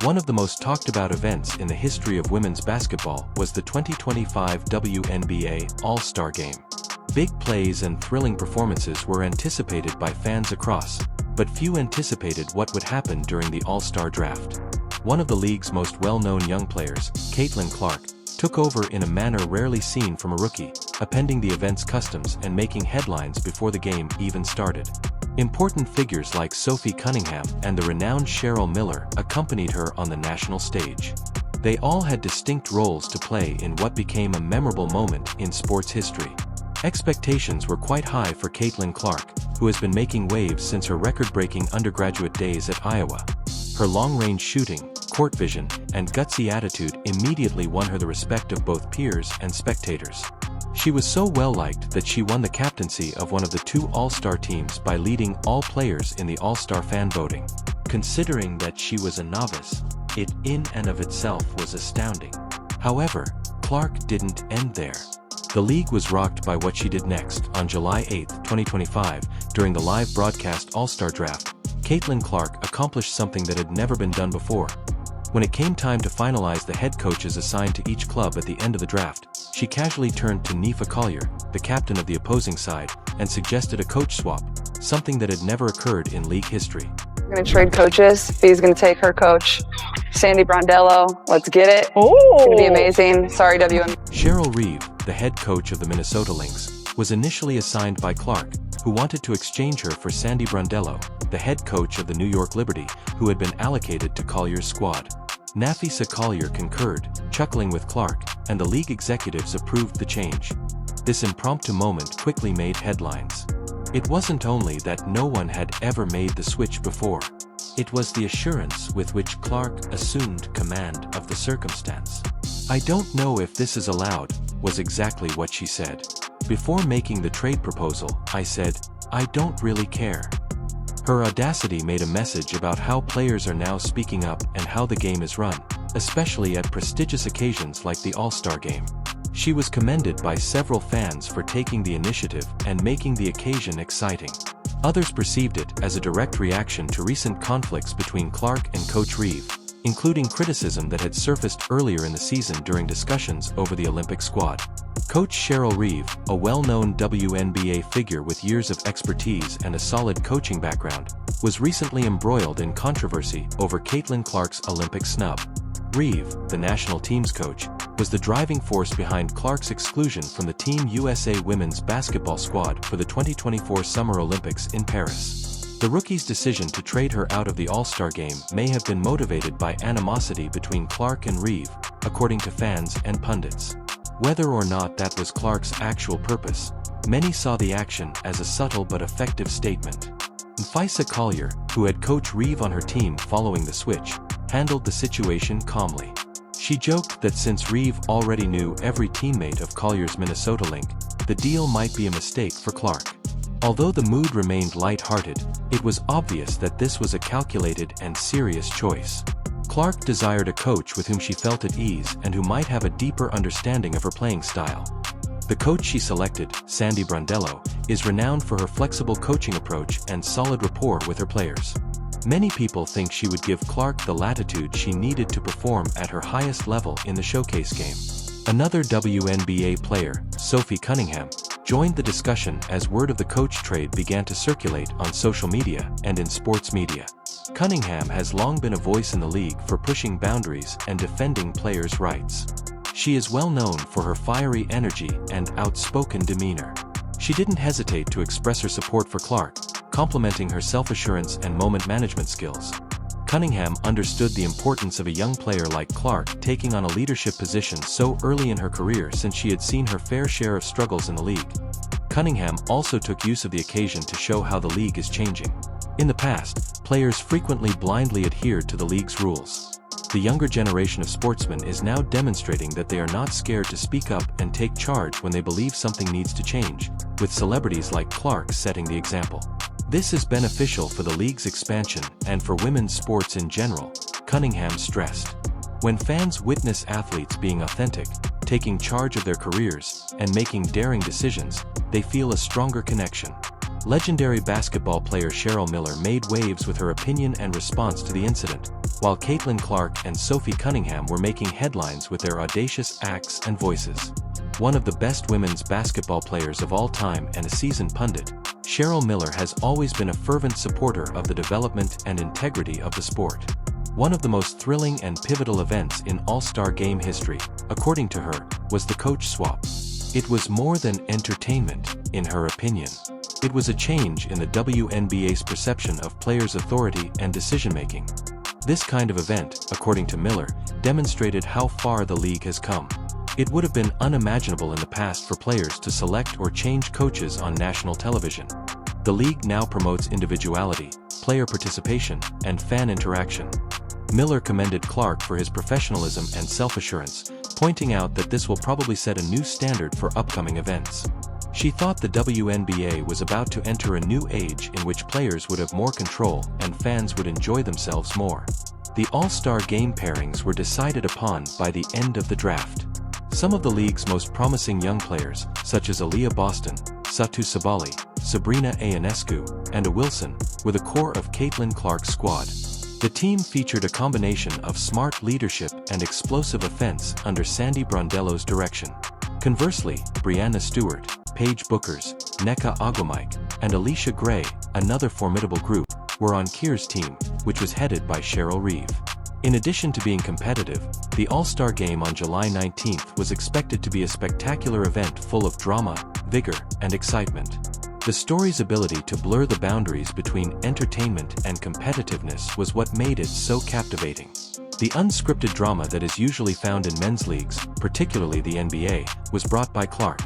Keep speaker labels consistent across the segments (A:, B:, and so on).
A: One of the most talked about events in the history of women's basketball was the 2025 WNBA All-Star Game. Big plays and thrilling performances were anticipated by fans across, but few anticipated what would happen during the All-Star Draft. One of the league's most well-known young players, Caitlin Clark, took over in a manner rarely seen from a rookie, upending the event's customs and making headlines before the game even started. Important figures like Sophie Cunningham and the renowned Cheryl Miller accompanied her on the national stage. They all had distinct roles to play in what became a memorable moment in sports history. Expectations were quite high for Caitlin Clark, who has been making waves since her record-breaking undergraduate days at Iowa. Her long-range shooting, court vision, and gutsy attitude immediately won her the respect of both peers and spectators. She was so well-liked that she won the captaincy of one of the two All-Star teams by leading all players in the All-Star fan voting. Considering that she was a novice, it in and of itself was astounding. However, Clark didn't end there. The league was rocked by what she did next. On July 8, 2025, during the live broadcast All-Star Draft, Caitlin Clark accomplished something that had never been done before. When it came time to finalize the head coaches assigned to each club at the end of the draft, she casually turned to Nifa Collier, the captain of the opposing side, and suggested a coach swap, something that had never occurred in league history.
B: We're going to trade coaches. Bee's going to take her coach, Sandy Brondello. Let's get it.
C: Oh.
B: It's going to be amazing. Sorry, WNBA.
A: Cheryl Reeve, the head coach of the Minnesota Lynx, was initially assigned by Clark, who wanted to exchange her for Sandy Brondello, the head coach of the New York Liberty, who had been allocated to Collier's squad. Nafisa Collier concurred, chuckling with Clark, and the league executives approved the change. This impromptu moment quickly made headlines. It wasn't only that no one had ever made the switch before. It was the assurance with which Clark assumed command of the circumstance. "I don't know if this is allowed," was exactly what she said. "Before making the trade proposal, I said, I don't really care." Her audacity made a message about how players are now speaking up and how the game is run, especially at prestigious occasions like the All-Star Game. She was commended by several fans for taking the initiative and making the occasion exciting. Others perceived it as a direct reaction to recent conflicts between Clark and Coach Reeve, including criticism that had surfaced earlier in the season during discussions over the Olympic squad. Coach Cheryl Reeve, a well-known WNBA figure with years of expertise and a solid coaching background, was recently embroiled in controversy over Caitlin Clark's Olympic snub. Reeve, the national team's coach, was the driving force behind Clark's exclusion from the Team USA women's basketball squad for the 2024 Summer Olympics in Paris. The rookie's decision to trade her out of the All-Star Game may have been motivated by animosity between Clark and Reeve, according to fans and pundits. Whether or not that was Clark's actual purpose, many saw the action as a subtle but effective statement. Nafisa Collier, who had coached Reeve on her team following the switch, handled the situation calmly. She joked that since Reeve already knew every teammate of Collier's Minnesota Lynx, the deal might be a mistake for Clark. Although the mood remained light-hearted, it was obvious that this was a calculated and serious choice. Clark desired a coach with whom she felt at ease and who might have a deeper understanding of her playing style. The coach she selected, Sandy Brondello, is renowned for her flexible coaching approach and solid rapport with her players. Many people think she would give Clark the latitude she needed to perform at her highest level in the showcase game. Another WNBA player, Sophie Cunningham, joined the discussion as word of the coach trade began to circulate on social media and in sports media. Cunningham has long been a voice in the league for pushing boundaries and defending players' rights. She is well known for her fiery energy and outspoken demeanor. She didn't hesitate to express her support for Clark, complimenting her self-assurance and moment management skills. Cunningham understood the importance of a young player like Clark taking on a leadership position so early in her career, since she had seen her fair share of struggles in the league. Cunningham also took use of the occasion to show how the league is changing. In the past, players frequently blindly adhered to the league's rules. The younger generation of sportsmen is now demonstrating that they are not scared to speak up and take charge when they believe something needs to change, with celebrities like Clark setting the example. This is beneficial for the league's expansion and for women's sports in general, Cunningham stressed. When fans witness athletes being authentic, taking charge of their careers, and making daring decisions, they feel a stronger connection. Legendary basketball player Cheryl Miller made waves with her opinion and response to the incident, while Caitlin Clark and Sophie Cunningham were making headlines with their audacious acts and voices. One of the best women's basketball players of all time and a seasoned pundit, Cheryl Miller has always been a fervent supporter of the development and integrity of the sport. One of the most thrilling and pivotal events in All-Star Game history, according to her, was the coach swap. It was more than entertainment, in her opinion. It was a change in the WNBA's perception of players' authority and decision-making. This kind of event, according to Miller, demonstrated how far the league has come. It would have been unimaginable in the past for players to select or change coaches on national television. The league now promotes individuality, player participation, and fan interaction. Miller commended Clark for his professionalism and self-assurance, pointing out that this will probably set a new standard for upcoming events. She thought the WNBA was about to enter a new age in which players would have more control and fans would enjoy themselves more. The All-Star Game pairings were decided upon by the end of the draft. Some of the league's most promising young players, such as Aaliyah Boston, Satu Sabali, Sabrina Ionescu, and A Wilson, were the core of Caitlin Clark's squad. The team featured a combination of smart leadership and explosive offense under Sandy Brondello's direction. Conversely, Breanna Stewart, Paige Buchers, Nneka Ogwumike, and Alicia Gray, another formidable group, were on Keir's team, which was headed by Cheryl Reeve. In addition to being competitive, the All-Star Game on July 19th was expected to be a spectacular event full of drama, vigor, and excitement. The story's ability to blur the boundaries between entertainment and competitiveness was what made it so captivating. The unscripted drama that is usually found in men's leagues, particularly the NBA, was brought by Clark.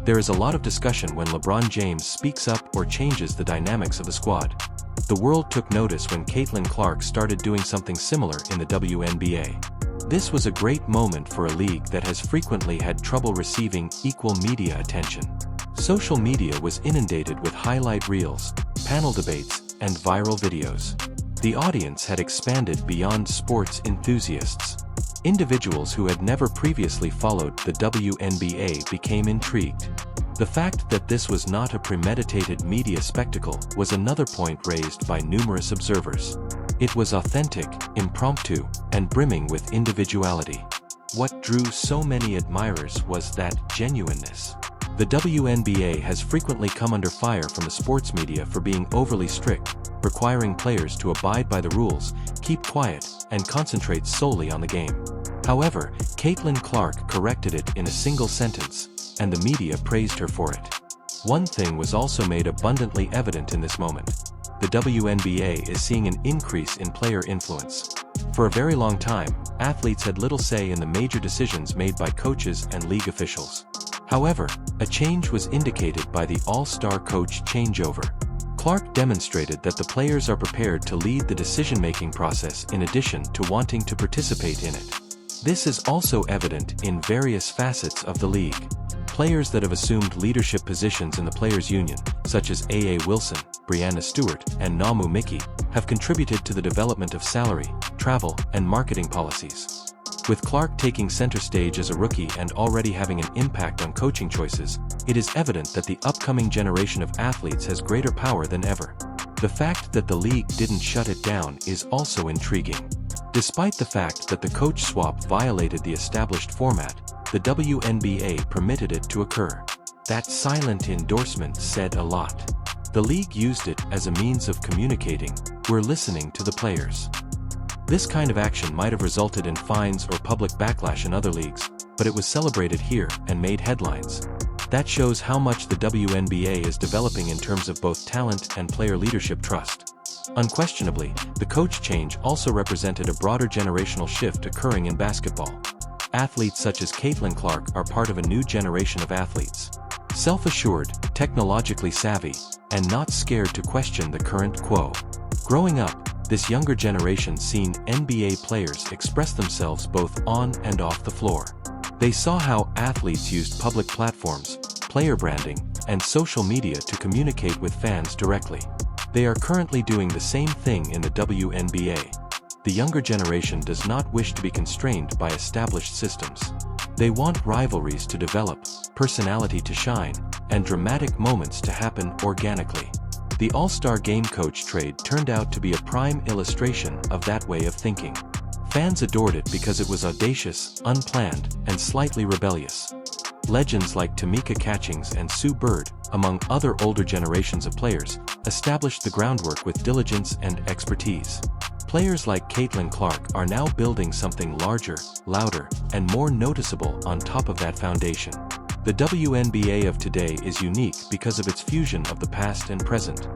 A: There is a lot of discussion when LeBron James speaks up or changes the dynamics of the squad. The world took notice when Caitlin Clark started doing something similar in the WNBA. This was a great moment for a league that has frequently had trouble receiving equal media attention. Social media was inundated with highlight reels, panel debates, and viral videos. The audience had expanded beyond sports enthusiasts. Individuals who had never previously followed the WNBA became intrigued. The fact that this was not a premeditated media spectacle was another point raised by numerous observers. It was authentic, impromptu, and brimming with individuality. What drew so many admirers was that genuineness. The WNBA has frequently come under fire from the sports media for being overly strict, requiring players to abide by the rules, keep quiet, and concentrate solely on the game. However, Caitlin Clark corrected it in a single sentence, and the media praised her for it. One thing was also made abundantly evident in this moment. The WNBA is seeing an increase in player influence. For a very long time, athletes had little say in the major decisions made by coaches and league officials. However, a change was indicated by the All-Star coach changeover. Clark demonstrated that the players are prepared to lead the decision-making process in addition to wanting to participate in it. This is also evident in various facets of the league. Players that have assumed leadership positions in the Players' Union, such as A.A. Wilson, Breanna Stewart, and Namu Mickey, have contributed to the development of salary, travel, and marketing policies. With Clark taking center stage as a rookie and already having an impact on coaching choices, it is evident that the upcoming generation of athletes has greater power than ever. The fact that the league didn't shut it down is also intriguing. Despite the fact that the coach swap violated the established format, the WNBA permitted it to occur. That silent endorsement said a lot. The league used it as a means of communicating, "We're listening to the players." This kind of action might have resulted in fines or public backlash in other leagues, but it was celebrated here and made headlines. That shows how much the WNBA is developing in terms of both talent and player leadership trust. Unquestionably, the coach change also represented a broader generational shift occurring in basketball. Athletes such as Caitlin Clark are part of a new generation of athletes. Self-assured, technologically savvy, and not scared to question the current quo. Growing up, this younger generation seen NBA players express themselves both on and off the floor. They saw how athletes used public platforms, player branding, and social media to communicate with fans directly. They are currently doing the same thing in the WNBA. The younger generation does not wish to be constrained by established systems. They want rivalries to develop, personality to shine, and dramatic moments to happen organically. The All-Star Game coach trade turned out to be a prime illustration of that way of thinking. Fans adored it because it was audacious, unplanned, and slightly rebellious. Legends like Tamika Catchings and Sue Bird, among other older generations of players, established the groundwork with diligence and expertise. Players like Caitlin Clark are now building something larger, louder, and more noticeable on top of that foundation. The WNBA of today is unique because of its fusion of the past and present.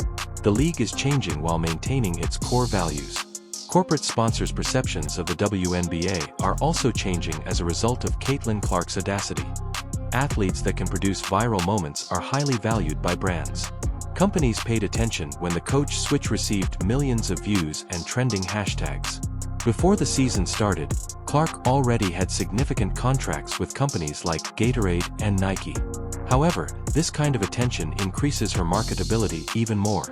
A: The league is changing while maintaining its core values. Corporate sponsors' perceptions of the WNBA are also changing as a result of Caitlin Clark's audacity. Athletes that can produce viral moments are highly valued by brands. Companies paid attention when the coach switch received millions of views and trending hashtags. Before the season started, Clark already had significant contracts with companies like Gatorade and Nike. However, this kind of attention increases her marketability even more.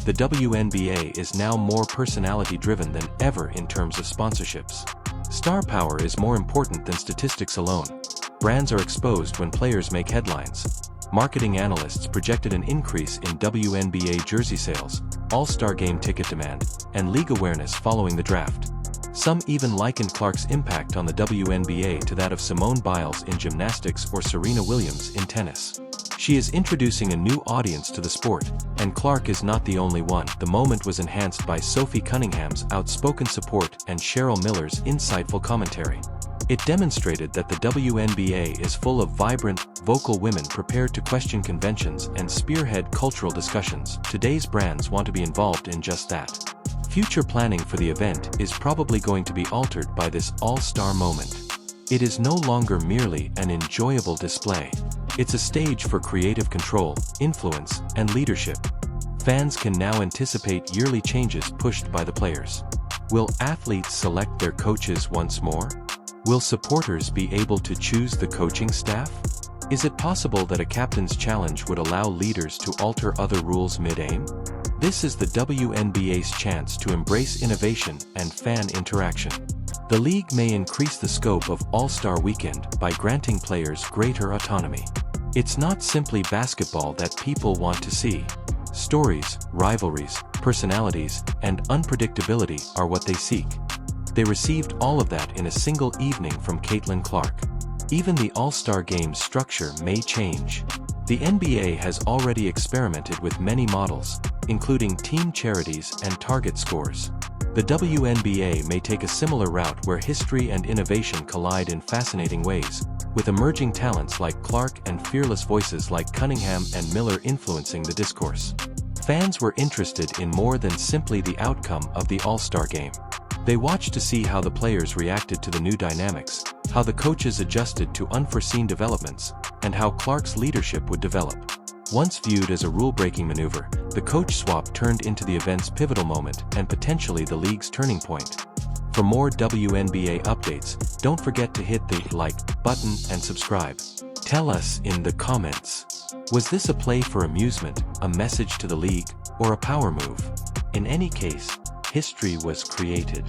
A: The WNBA is now more personality-driven than ever in terms of sponsorships. Star power is more important than statistics alone. Brands are exposed when players make headlines. Marketing analysts projected an increase in WNBA jersey sales, All-Star Game ticket demand, and league awareness following the draft. Some even likened Clark's impact on the WNBA to that of Simone Biles in gymnastics or Serena Williams in tennis. She is introducing a new audience to the sport, and Clark is not the only one. The moment was enhanced by Sophie Cunningham's outspoken support and Cheryl Miller's insightful commentary. It demonstrated that the WNBA is full of vibrant, vocal women prepared to question conventions and spearhead cultural discussions. Today's brands want to be involved in just that. Future planning for the event is probably going to be altered by this all-star moment. It is no longer merely an enjoyable display. It's a stage for creative control, influence, and leadership. Fans can now anticipate yearly changes pushed by the players. Will athletes select their coaches once more? Will supporters be able to choose the coaching staff? Is it possible that a captain's challenge would allow leaders to alter other rules mid-game? This is the WNBA's chance to embrace innovation and fan interaction. The league may increase the scope of All-Star Weekend by granting players greater autonomy. It's not simply basketball that people want to see. Stories, rivalries, personalities, and unpredictability are what they seek. They received all of that in a single evening from Caitlin Clark. Even the All-Star Game's structure may change. The NBA has already experimented with many models, including team charities and target scores. The WNBA may take a similar route where history and innovation collide in fascinating ways, with emerging talents like Clark and fearless voices like Cunningham and Miller influencing the discourse. Fans were interested in more than simply the outcome of the All-Star Game. They watched to see how the players reacted to the new dynamics, how the coaches adjusted to unforeseen developments, and how Clark's leadership would develop. Once viewed as a rule-breaking maneuver, the coach swap turned into the event's pivotal moment and potentially the league's turning point. For more WNBA updates, don't forget to hit the like button and subscribe. Tell us in the comments, was this a play for amusement, a message to the league, or a power move? In any case, history was created.